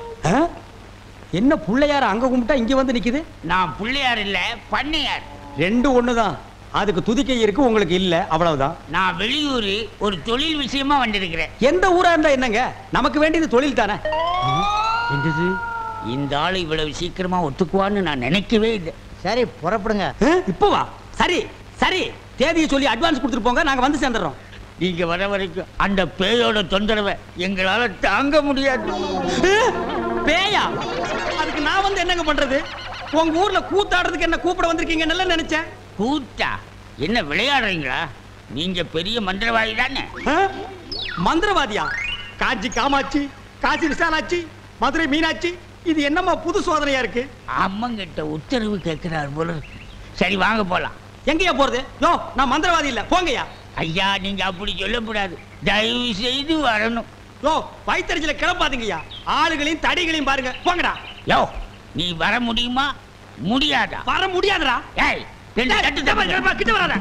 என்ன பிள்ளையார அங்க கும்பிட்டா இங்க வந்து நிக்குது? நான் பிள்ளையார் இல்ல, பண்ணையார். ரெண்டும் ஒண்ணுதான். அதுக்கு துதிக்கை இருக்கு, உங்களுக்கு இல்ல, அவ்வளவுதான். நான் வெளியூர் ஒரு தொழில் விஷயமா வந்திருக்கிறேன். எந்த ஊரா இருந்தா என்னங்க, நமக்கு வேண்டியது தொழில் தானே. என்னது, இந்த ஆளு இவ்வளவு சீக்கிரமா ஒத்துக்குவான்னு நான் நினைக்கவே இல்லை. சரி புறப்படுங்க. இப்போ வா. சரி சரி, தேதியை சொல்லி அட்வான்ஸ் கொடுத்துட்டு போங்க, நாங்க வந்து சேர்ந்துடுறோம். நீங்க வர வரைக்கும் அந்த பேயோட தொந்தரவை எங்களால தாங்க முடியாது. பேயா? அதுக்கு நான் வந்து என்னங்க பண்றது? உங்க ஊர்ல கூத்தாடுறதுக்கு என்ன கூப்பிட வந்திருக்கீங்க நல்லா நினைச்சேன். கூத்தா? என்ன விளையாடுறீங்களா? நீங்க பெரிய மந்திரவாதி தானே? மந்திரவாதியா? காஞ்சி காமாட்சி, காசி விசாலாட்சி, மதுரை மீனாட்சி, இது என்னமா புது சோதனையா இருக்கு? அம்மங்கிட்ட உத்தரவு கேட்கிறார் போல. சரி வாங்க போலாம். எங்கயா போறது? யோ, நான் மந்திரவாதி இல்ல, போங்கயா. ஐயா நீங்க அப்படி சொல்லக்கூடாது, தயவு செய்து வரணும். யோ, வயித்தறிச்சல கிளப்பாதீங்கய்யா. ஆளுகளையும் தடிகளையும் பாருங்க, போங்கடா. யோ, நீ வர முடியுமா முடியாதா? வர முடியாதுடா. ஏய், ரெண்டு தட்டு தட்டு கிட்ட வராத.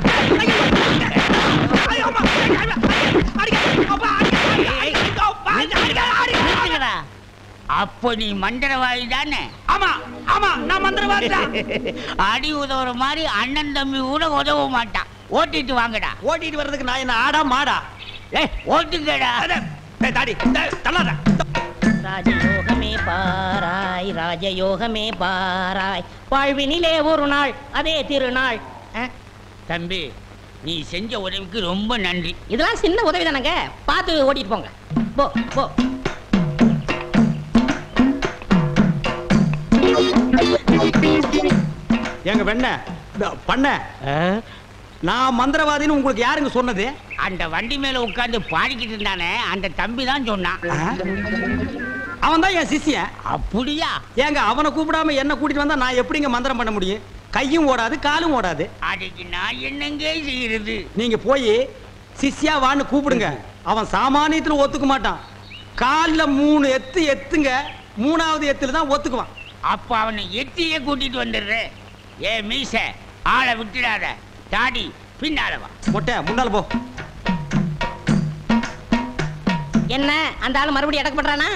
அப்ப நீ மந்திரவாதி தானே? ஆமா ஆமா, நான் மந்திரவாதி தான். அடி உதவுற மாதிரி அண்ணன் தம்பி கூட உதவ மாட்டான். ஓட்டிட்டு வாங்கடா. ஓட்டிட்டு வர்றதுக்கு நான் என்ன ஆடா மாடா? ஏய், ஓட்டுங்கடா. தாடி தள்ளாத. ராஜயோகமே பாராய், ராஜயோகமே பாராய், வாழ்வினிலே ஒரு நாள் அதே திருநாள். தம்பி, நீ செஞ்ச உதவிக்கு ரொம்ப நன்றி. இதெல்லாம் சின்ன உதவி தானங்க, பார்த்து ஓட்டிட்டு போங்க. போ போ. எங்க வெண்ண பண்ண, நான் மந்திரவாதின்னு உங்களுக்கு யாருங்க சொன்னது? அந்த வண்டி மேல உட்கார்ந்து பாடிக்கிட்டு இருந்தானே அந்த தம்பி தான் சொன்னான். அவன் தான் என் சிஷ்யன். அப்படியா? ஏங்க, அவனை கூப்பிடாம என்ன கூட்டிட்டு வந்தா நான் எப்படிங்க மந்திரம் பண்ண முடியும்? கையும் ஓடாது, காலும் ஓடாது. அதுக்கு நான் என்னங்க செய்யறது? நீங்க போய் சிஷ்யா வான்னு கூப்பிடுங்க. அவன் சாமானியத்துல ஒத்துக்க மாட்டான். கால்ல 3 எத்து எத்துங்க, 3வது எத்துல தான் ஒத்துக்குவான். அப்ப அவனை எத்தியே கூட்டிட்டு வந்துடுறேன். ஏ மீச, ஆளை விட்டுடாத. தாடி பின்னால வா. மொட்டை முன்னால போ. என்ன அந்த ஆளு மறுபடியும் அடக்க பண்றானா?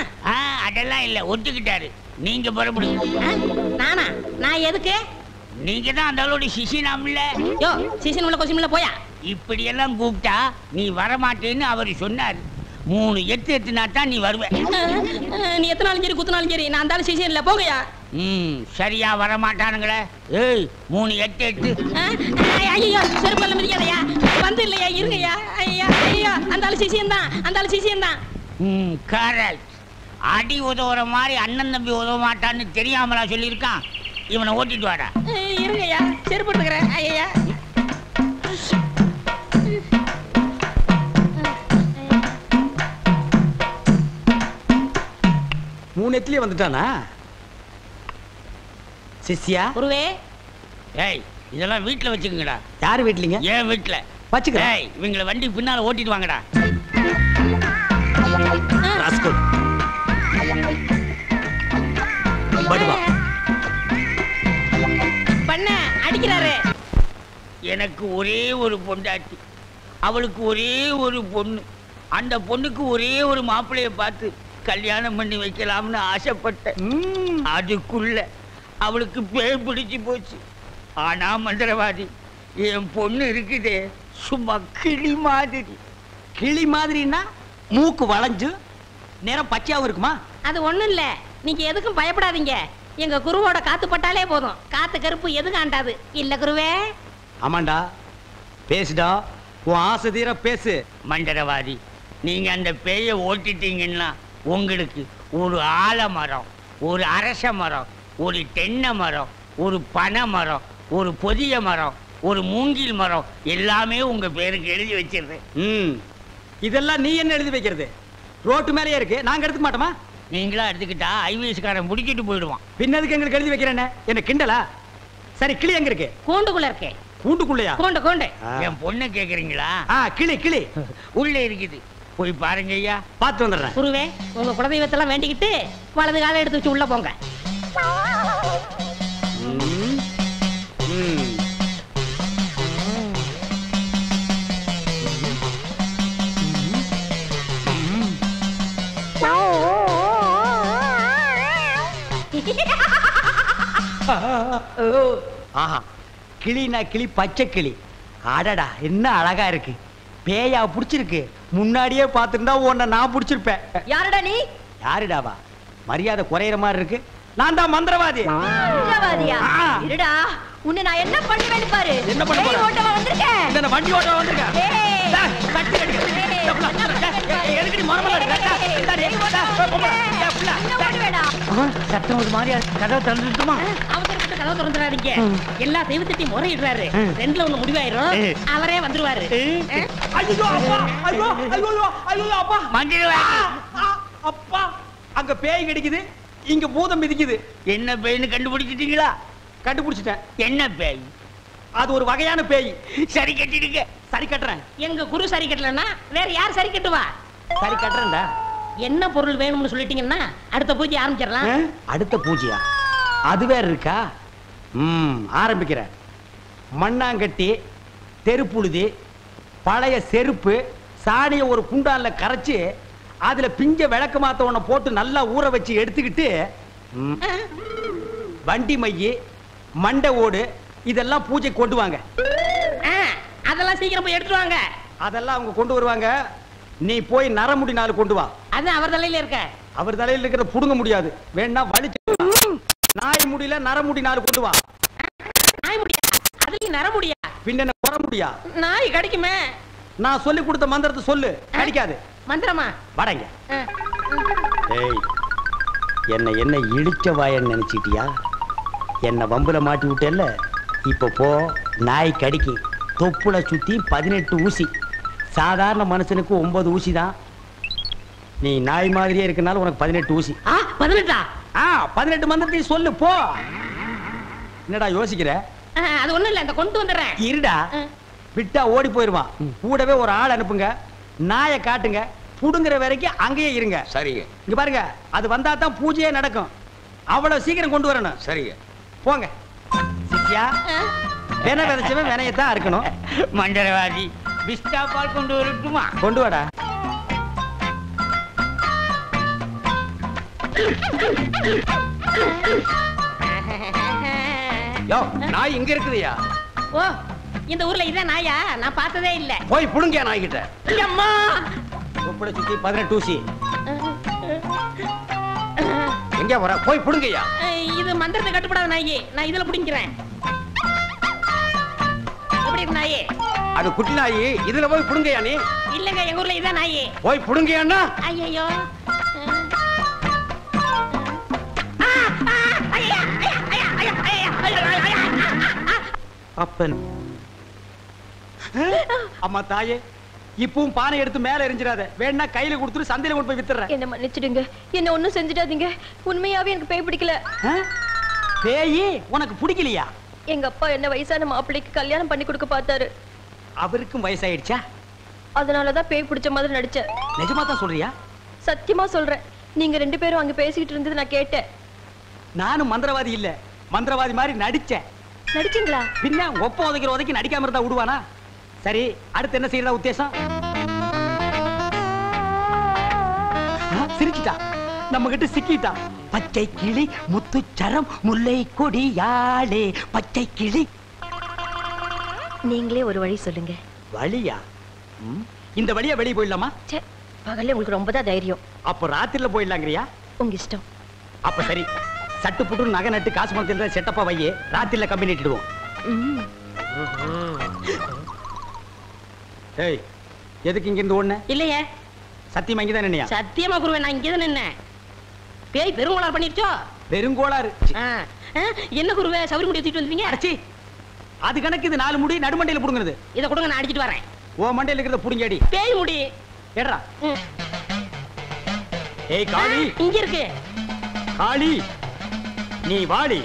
அதெல்லாம் இல்ல, ஒத்துக்கிட்டாரு. நீங்க புறப்படுங்க. நானா? நான் எதுக்கு? நீங்க தான் அந்த ஆளோட சிசினாம்ல. யோ, சிசின் உள்ள கொசிமில்ல போயா. இப்படி எல்லாம் கூப்பிட்டா நீ வரமாட்டேன்னு அவர் சொன்னாரு. 3 எத்து எத்துனா தான் நீ வருவ. நீ எத்தனாலும் சரி குத்துனாலும் சரி, நான் அந்த ஆளு சிசின் இல்ல, போகையா. சரியா வரமாட்டானுங்களே. ஏய், 3 எட்டு எட்டு. ஐயோ, செருப்பல்ல மிதிக்காதயா. வந்து இல்லையா, இருங்கய்யா. ஐயா ஐயா, அந்த ஆளு சிசியன் தான், அந்த ஆளு சிசியன் தான். கரெக்ட். அடி உதவுற மாதிரி அண்ணன் தம்பி உதவ மாட்டான்னு தெரியாமலா சொல்லியிருக்கான். இவனை ஓட்டிட்டு வாடா. இருங்கய்யா, செருப்பு எடுத்துக்கிறேன். ஐயா 3 எத்துலயே வந்துட்டானா சிஷ்யா? குருவே. ஏய், இதெல்லாம் வீட்டுல வச்சுக்கங்கடா. யாரு வீட்லீங்க? ஏன் வீட்டுல வச்சுக்கிறேன். ஏய், இவங்களை வண்டி பின்னால ஓட்டிட்டு வாங்கடா. ராஸ்கல். படுவா. பண்ண அடிக்கிறாரு. எனக்கு ஒரே ஒரு பொண்டாட்டி, அவளுக்கு ஒரே ஒரு பொண்ணு. அந்த பொண்ணுக்கு ஒரே ஒரு மாப்பிள்ளைய பார்த்து கல்யாணம் பண்ணி வைக்கலாம்னு ஆசைப்பட்டேன். அதுக்குள்ள அவளுக்கு பேய் பிடிச்சு போச்சு. ஆனா மந்திரவாதி, என் பொண்ணு இருக்குதே சும்மா கிளி மாதிரி. கிளி மாதிரின்னா மூக்கு வளைஞ்சு நேரம் பச்சையாவும் இருக்குமா? அது ஒண்ணும் இல்ல, நீங்க எதுக்கும் பயப்படாதீங்க. எங்க குருவோட காத்து பட்டாலே போதும், காத்து கருப்பு எதுக்கு ஆண்டாது இல்ல குருவே? ஆமாண்டா, பேசுடா, உன் ஆசை தீர பேசு. மந்திரவாதி, நீங்க அந்த பேயை ஓட்டிட்டீங்கன்னா உங்களுக்கு ஒரு ஆலமரம், ஒரு அரச மரம், ஒரு தென்னை மரம், ஒரு பனை மரம், ஒரு பொதிய மரம், ஒரு மூங்கில் மரம் எல்லாமே உங்க பேருக்கு எழுதி வச்சிருக்கேன். இதெல்லாம் நீ என்ன எழுதி வைக்கிறது? ரோட்டு மேலேயே இருக்கு, நாங்க எடுத்துக்க மாட்டோமா? நீங்களா எடுத்துக்கிட்டா ஐவிஎஸ்காரன் முடிக்கிட்டு போயிடுவான். பின்னதுக்கு எங்களுக்கு எழுதி வைக்கிறேன்னு என்ன கிண்டலா? சரி, கிளி எங்க இருக்கு? கூண்டுக்குள்ள இருக்கே. கூண்டுக்குள்ளையா? கூண்டு கூண்டு. என் பொண்ணு கேக்குறீங்களா? கிளி கிளி உள்ள இருக்குது. போய் பாருங்க ஐயா. பார்த்து வந்துடுறேன். குருவே, உங்க குலதெய்வத்தெல்லாம் வேண்டிக்கிட்டு வலது காலை எடுத்து வச்சு உள்ள போங்க. ஆஹா, கிளினா கிளி, பச்சை கிளி. அடடா, என்ன அழகா இருக்கு. பேயா புடிச்சிருக்கு. முன்னாடியே பார்த்துருந்தா உன்னை நான் புடிச்சிருப்பேன். யாருடா நீ? யாருடாவா? மரியாதை குறையிற மாதிரி இருக்கு. நான் தான் மந்திரவாதி. மந்திரவாதியா? இருடா, உன்னை நான் என்ன பண்ணுவேன்னு பாரு. என்ன பண்ண போற? ஓட்டவா வந்திருக்கேன். இந்த வண்டி ஓட்டவா வந்திருக்கேன். டேய், கட்டி அடி. எதுக்கு மரமல இருக்கடா? இந்தாடி. சத்தம் ஒரு மாதிரியா கதவை திறந்துட்டுமா? அவசரப்பட்டு கதவை திறந்துடாதீங்க. எல்லா தெய்வத்திட்டையும் முறையிடுறாரு. ரெண்டுல ஒண்ணு முடிவாயிரும். அவரே வந்துருவாரு. ஐயோ அப்பா, ஐயோ ஐயோ ஐயோ அப்பா, மந்திரவாதி. அப்பா, அங்க பேய் கிடைக்குது, இங்க பூதம் மிதிக்குது. என்ன பேய்னு கண்டுபிடிச்சிட்டீங்களா? கண்டுபிடிச்சிட்டேன். என்ன பேய்? அது ஒரு வகையான பேய். சரி கட்டிடுங்க. சரி கட்டுறேன். எங்க குரு சரி கட்டலன்னா வேற யார் சரி கட்டுவா? சரி கட்டுறேன்டா. என்ன பொருள் வேணும்னு சொல்லிட்டீங்கன்னா அடுத்த பூஜை ஆரம்பிச்சிடலாம். அடுத்த பூஜையா? அது வேற இருக்கா? ஆரம்பிக்கிறேன். மண்ணாங்கட்டி, தெருப்புழுதி, பழைய செருப்பு, சாணியை ஒரு குண்டான்ல கரைச்சு அதுல பிஞ்ச விளக்கு மாத்த ஒண்ண போட்டு நல்லா ஊற வச்சு எடுத்துக்கிட்டு வண்டி மைய, மண்டை ஓடு இதெல்லாம் பூஜை கொண்டு வாங்க. அதெல்லாம் சீக்கிரம் போய் எடுத்துட்டு வாங்க. அதெல்லாம் அவங்க கொண்டு வருவாங்க. நீ போய் நரமுடி 4 கொண்டு வா. அது அவர் தலையில இருக்க. அவர் தலையில இருக்கிற புடுங்க முடியாது. வேணா வலிச்சு. நாய் முடியல, நரமுடி 4 கொண்டு வா. நாய் முடியா? அதுலயும் நர முடியா? பின்ன குற முடியா? நாய் கடிக்குமே. நான் சொல்லி கொடுத்த மந்திரத்தை சொல்லு. கடிக்காது. மந்திரமா? வடங்க. ஏய், என்ன இடிச்ச வாயன்னு நினைச்சிட்டியா? என்ன வம்புல மாட்டி விட்டேல்ல, இப்ப போ. நாய் கடிக்கு. தொப்புல சுத்தி 18 ஊசி. சாதாரண மனுஷனுக்கு 9 ஊசி தான். நீ நாய் மாதிரியே இருக்கனால உனக்கு 18 ஊசி. 18? 18 மந்திரத்தையும் சொல்லு போ. என்னடா யோசிக்கிற? அது ஒண்ணும் இல்ல, இந்த கொண்டு வந்துடுறேன். இருடா, விட்டா ஓடி போயிருவான். கூடவே ஒரு ஆள் அனுப்புங்க. நாயை காட்டுங்க. புடுங்குற வரைக்கும் அங்கேயே இருங்க. சரிங்க. இங்க பாருங்க, அது வந்தா தான் பூஜையே நடக்கும். அவ்வளவு சீக்கிரம் கொண்டு வரணும். சரிங்க. போங்க. சித்தியா, வென விதைச்சவன் வினையத்தான் இருக்கணும். மந்திரவாதி, பிஸ்டா பால் கொண்டு வரட்டுமா? கொண்டு வாடா. யோ, நாய் இங்க இருக்குதுயா. ஓ, இந்த ஊர்ல இதான் நாயா? நான் பார்த்ததே இல்ல. போய் புடுங்க நாய் கிட்ட. அம்மா, தொப்புளை சுத்தி 18 ஊசி. எங்க வர? போய் புடுங்கய்யா. இது மந்திரத்தை கட்டுப்படாத நாயி. நான் இதுல புடிங்கிறேன். எப்படி இருக்கு நாயி? அது குட்டி நாயி. இதுல போய் புடுங்கய்யா நீ. இல்லங்க, எங்க ஊர்ல இதான் நாயி. போய் புடுங்கய்யான்னா. ஐயோ, அப்பன். அம்மா தாயே, இப்பவும் பானை எடுத்து மேல எரிஞ்சிடாத. வேணா கையில கொடுத்துட்டு சந்தையில கொண்டு போய் வித்துறேன். என்ன மன்னிச்சிடுங்க. என்ன ஒண்ணும் செஞ்சிடாதீங்க. உண்மையாவே எனக்கு பேய் பிடிக்கல. பேய் உனக்கு பிடிக்கலையா? எங்க அப்பா என்ன வயசான மாப்பிள்ளைக்கு கல்யாணம் பண்ணி கொடுக்க பார்த்தாரு. அவருக்கும் வயசாயிடுச்சா? அதனாலதான் பேய் பிடிச்ச மாதிரி நடிச்சேன். நிஜமா தான் சொல்றியா? சத்தியமா சொல்றேன். நீங்க 2 பேரும் அங்க பேசிக்கிட்டு இருந்தது நான் கேட்டேன். நானும் மந்திரவாதி இல்ல, மந்திரவாதி மாதிரி நடிச்சேன். நடிச்சீங்களா? பின்ன ஒப்ப உதைக்கிற உதைக்கு நடிக்காம இருந்தா விடுவானா? சரி, அடுத்து என்ன செய்யறதா உத்தேசம்? சிரிச்சிட்டா, நம்ம கிட்ட சிக்கிட்டா. பச்சை கிளி முத்துச்சரம் முல்லை கொடியாளே பச்சை கிளி. நீங்களே ஒரு வழி சொல்லுங்க. வழியா? இந்த வழியா வெளியே போயிடலாமா? பகல்ல உங்களுக்கு ரொம்ப தான் தைரியம். அப்ப ராத்திரில போயிடலாங்கிறியா? உங்க இஷ்டம். அப்ப சரி, சட்டு புட்டு நகை நட்டு காசு பணத்துல செட்டப்பா வையே. ராத்திரில கம்பி நட்டிடுவோம். ஏய், எதுக்கு இங்க இருந்து ஓடுன? இல்லையே. சத்தியமா இங்கதான் நின்னையா? சத்தியமா குருவே, நான் இங்கதான் நின்னேன். பேய் பெருங்கோளாறு பண்ணிருச்சோ? பெருங்கோளாறு? என்ன குருவே, சவுரி முடி தூக்கிட்டு வந்தீங்க? அடச்சி, அது கணக்கு. இது 4 முடி நடுமண்டையில புடுங்குறது. இத கொடுங்க, நான் அடிச்சிட்டு வரேன். ஓ மண்டையில இருக்கிறத புடுங்கடி. பேய் முடி ஏடா. ஏய் காளி, இங்க இருக்கு. காளி, நீ வாடி.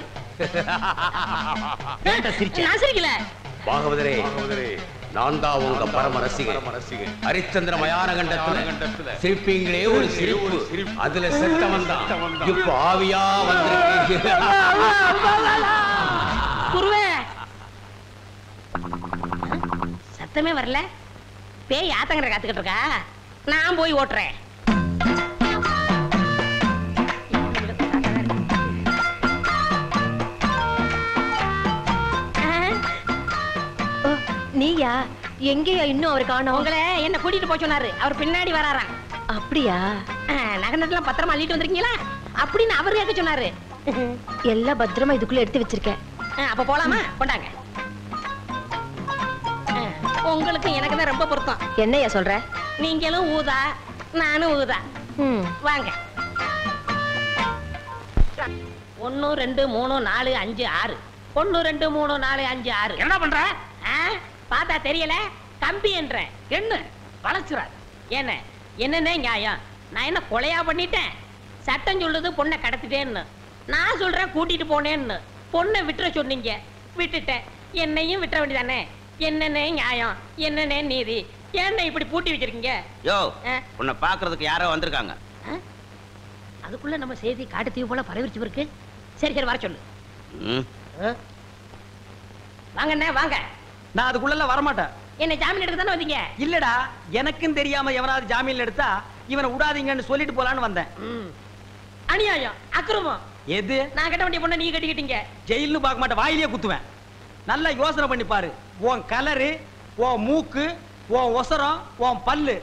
ஏன்டா சிரிச்ச? நான் சிரிக்கல. பாகவதரே, நான் தான் உங்க பரம ரசிகன். ஹரிச்சந்திர மயான கண்டத்துல சிரிப்பீங்களே ஒரு சிரிப்பு, அதுல செத்தவன் தான் இப்ப ஆவியா வந்திருக்கீங்க. குருவே, சத்தமே வரல. பேய் ஆத்தங்கரை காத்துக்கிட்டு இருக்கா, நான் போய் ஓட்டுறேன். நீயா? எங்கேயா இன்னும் அவர் காணோம்? உங்களை என்ன கூட்டிட்டு போய் சொன்னாரு, அவர் பின்னாடி வராராம். அப்படியா? நகனத்தெல்லாம் பத்திரமா அள்ளிட்டு வந்திருக்கீங்களா அப்படின்னு அவர் கேட்க சொன்னாரு. எல்லாம் பத்திரமா இதுக்குள்ள எடுத்து வச்சிருக்கேன். அப்ப போலாமா? கொண்டாங்க. உங்களுக்கு எனக்கு தான் ரொம்ப பொருத்தம். என்னையா சொல்ற? நீங்களும் ஊதா, நானும் ஊதா. வாங்க. 1 2 3 4 5 6. 1 2 3 4 5 6. என்ன பண்ற? பார்த்தா தெரியல, கம்பி என்ற என்ன வளச்சுறாரு. என்னென்ன நியாயம்? நான் என்ன கொலையா பண்ணிட்டேன்? சட்டம் சொல்லுது பொண்ணை கடத்திட்டேன்னு, நான் சொல்றேன் கூட்டிட்டு போனேன்னு. பொண்ணை விட்டுற சொன்னீங்க, விட்டுட்டேன். என்னையும் விட்டுற வேண்டியதானே? என்னென்ன நியாயம், என்னென்ன நீதி? என்ன இப்படி பூட்டி வச்சிருக்கீங்க? யோ, உன்னை பாக்குறதுக்கு யாரோ வந்திருக்காங்க. அதுக்குள்ள நம்ம செய்தி காட்டு தீவு போல பரவிச்சு இருக்கு. சரி சரி, வர சொல்லு. வாங்கண்ணே வாங்க. நான் அதுக்குள்ள வரமாட்டேன். என்ன ஜாமீன் எடுக்க தானே வந்தீங்க? இல்லடா, எனக்கும் தெரியாம எவனாவது ஜாமீன்ல எடுத்தா இவனை விடாதீங்கன்னு சொல்லிட்டு போலான்னு வந்தேன். அநியாயம், அக்கிரமம். எது? நான் கட்ட வேண்டிய பொண்ணை நீ கட்டிக்கிட்டீங்க. ஜெயில்னு பார்க்க மாட்டேன், வாயிலேயே குத்துவேன். நல்லா யோசனை பண்ணி பாரு. உன் கலரு, உன் மூக்கு, உன் ஒசரம், உன் பல்லு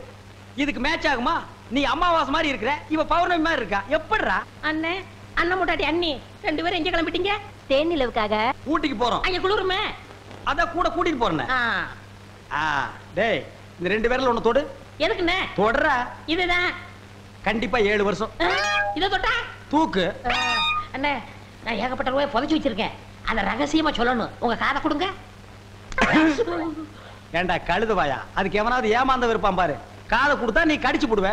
இதுக்கு மேட்ச் ஆகுமா? நீ அமாவாசை மாதிரி இருக்கிற, இவ பௌர்ணமி மாதிரி இருக்கா. எப்படிடா? அண்ணே, அண்ணன் முட்டாட்டி அண்ணி 2 பேரும் எங்க கிளம்பிட்டீங்க? தேன் நிலவுக்காக. ஊட்டிக்கு போறோம். அங்க குளிருமே, அத கூட கூட்டிட்டு போறேன். டேய், இந்த 2 பேர்ல ஒண்ணு தொடு. எதுக்குண்ணே? தொடற. இதுதான் கண்டிப்பா 7 வருஷம். இத தொட்டா தூக்கு. அண்ணே, நான் ஏகப்பட்ட ரூபாய் புதைச்சு வச்சிருக்கேன், அத ரகசியமா சொல்லணும். உங்க காதை கொடுங்க. ஏண்டா கழுதுவாயா, அதுக்கு எவனாவது ஏமாந்த விருப்பான் பாரு. காதை கொடுத்தா நீ கடிச்சு போடுவ.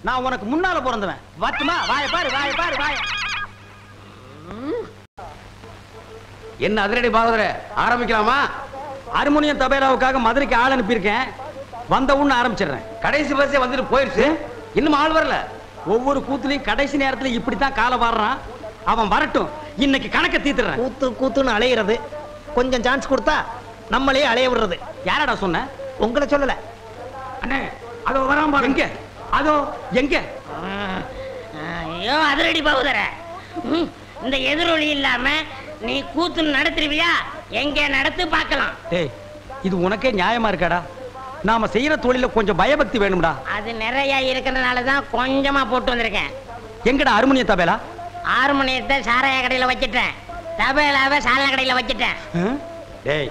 நான் உனக்கு முன்னால பிறந்தவன். வட்டுமா? வாய பாரு, வாய பாரு, வாய. என்ன அதிரடி பாகவதர, ஆரம்பிக்கலாமா? ஹார்மோனியம் தபேலாவுக்காக மதுரைக்கு ஆள் அனுப்பியிருக்கேன். வந்த உடனே ஆரம்பிச்சிடுறேன். கடைசி பஸ்ஸே வந்துட்டு போயிருச்சு, இன்னும் ஆள் வரல. ஒவ்வொரு கூத்துலையும் கடைசி நேரத்துல இப்படித்தான் காலை வாடுறான். அவன் வரட்டும், இன்னைக்கு கணக்க தீத்துறேன். கூத்து கூத்துன்னு அலையிறது, கொஞ்சம் சான்ஸ் கொடுத்தா நம்மளே அலைய விடுறது. யாரடா சொன்ன? உங்களை சொல்லல. அண்ணே, அதோ வராம பாரு. எங்க? அதோ எங்க? ஐயோ அதிரடி பகுதர, இந்த எதிரொலி இல்லாம நீ கூத்து நடத்துருவியா? எங்க நடத்து பார்க்கலாம். டேய், இது உனக்கே நியாயமா இருக்காடா? நாம செய்யற தொழில கொஞ்சம் பயபக்தி வேணும்டா. அது நிறைய இருக்கிறதுனாலதான் கொஞ்சமா போட்டு வந்திருக்கேன். எங்கடா ஹார்மோனியம் தபேலா? ஹார்மோனியத்தை சாராய கடையில வச்சிட்டேன், தபேலாவை சாராய கடையில வச்சிட்டேன். டேய்,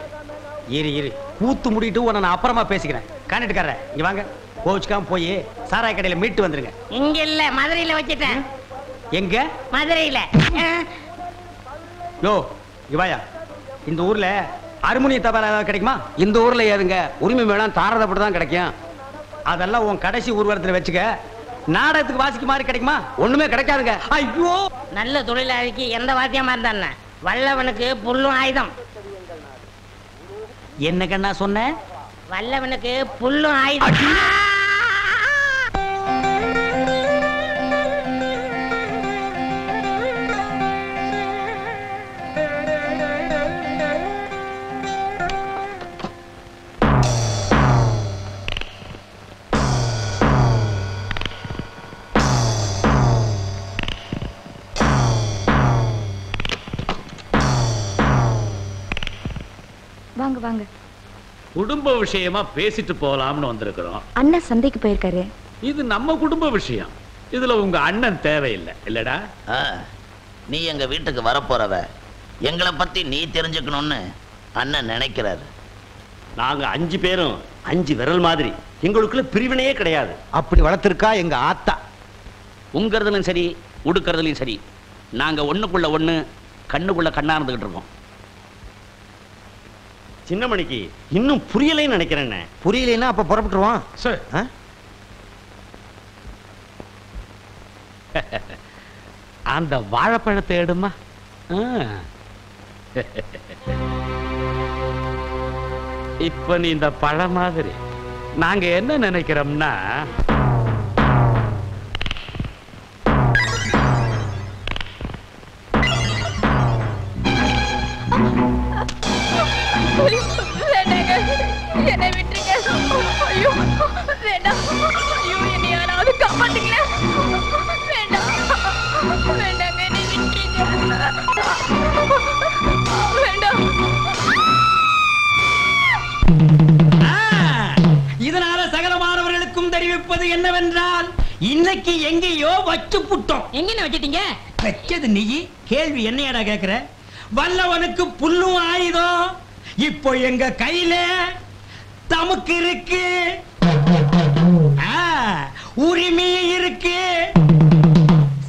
இரு கூத்து முடிட்டு உன்னை நான் அப்புறமா பேசிக்கிறேன். காண்டிட்டுக்காரர், இங்க வாங்க. கோச்சுக்காம போய் சாராய கடையில மீட்டு வந்துருங்க. இங்க இல்ல, மதுரையில வச்சிட்டேன். எங்க? மதுரையில. யோ, இவாயா, இந்த ஊர்ல ஹார்மோனிய தபேலா கிடைக்குமா? இந்த ஊர்ல ஏதுங்க, உரிமை வேணாம், தாரதப்பட்டு தான் கிடைக்கும். அதெல்லாம் உன் கடைசி ஊர்வலத்துல வச்சுக்க. நாடகத்துக்கு வாசிக்கு மாதிரி கிடைக்குமா? ஒண்ணுமே கிடைக்காதுங்க. ஐயோ, நல்ல தொழிலாளிக்கு எந்த வாத்தியமா இருந்தா வல்லவனுக்கு புல்லும் ஆயுதம். என்ன கண்ணா சொன்ன? வல்லவனுக்கு புல்லும் ஆயுதம். வாங்க வாங்க. குடும்ப விஷயமா பேசிட்டு போலாம்னு வந்திருக்கிறோம். அண்ணன் சந்தைக்கு போயிருக்காரு. இது நம்ம குடும்ப விஷயம், இதுல உங்க அண்ணன் தேவையில்லை இல்லடா? நீ எங்க வீட்டுக்கு வரப்போறவ, எங்களை பத்தி நீ தெரிஞ்சுக்கணும்னு அண்ணன் நினைக்கிறாரு. நாங்க 5 பேரும் 5 விரல் மாதிரி, எங்களுக்குள்ள பிரிவினையே கிடையாது. அப்படி வளர்த்திருக்கா எங்க ஆத்தா. உங்கிறதுலும் சரி, உடுக்கிறதுலையும் சரி, நாங்க ஒண்ணுக்குள்ள ஒண்ணு, கண்ணுக்குள்ள கண்ணா இருந்துகிட்டு இருக்கோம். சின்னமணிக்கு இன்னும் புரியலைன்னு நினைக்கிறேன். புரியலைன்னா அப்ப புறப்பட்டுருவான். அந்த வாழைப்பழத்தை எடுமா. இப்ப நீ இந்த பழ மாதிரி நாங்க என்ன நினைக்கிறோம்னா என்னை விட்டுருங்க. ஐயோ வேண்டாம். ஐயோ என்னை யாராவது காப்பாத்துங்களே. வேண்டாம் வேண்டாங்க, என்னை விட்டுருங்க. வேண்டாம். இதனால சகல மாணவர்களுக்கும் தெரிவிப்பது என்னவென்றால் இன்னைக்கு எங்கேயோ வச்சு புட்டோம். எங்க வச்சிட்டீங்க? வச்சது நீ, கேள்வி என்னையடா கேக்குற? வல்லவனுக்கு புல்லும் ஆயுதம் இப்போ எங்க கையில தமக்கு இருக்கு, உரிமை இருக்கு.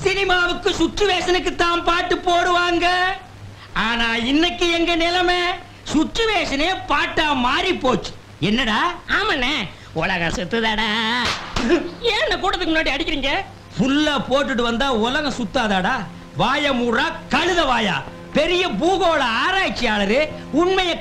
சினிமாவுக்கு சுச்சுவேஷனுக்கு தான் பாட்டு போடுவாங்க. ஆனா இன்னைக்கு எங்க நிலைமை சுச்சுவேஷனே பாட்டா மாறி போச்சு. என்னடா? ஆமாண்ணே, உலகம் சுத்துதாடா. ஏன் கூட்டத்துக்கு முன்னாடி அடிக்கிறீங்க? புல்ல போட்டுட்டு வந்தா உலகம் சுத்தாதாடா? வாய மூடா கழுத வாயா. பெரிய பூகோள ஆராய்ச்சியாளரு உண்மையை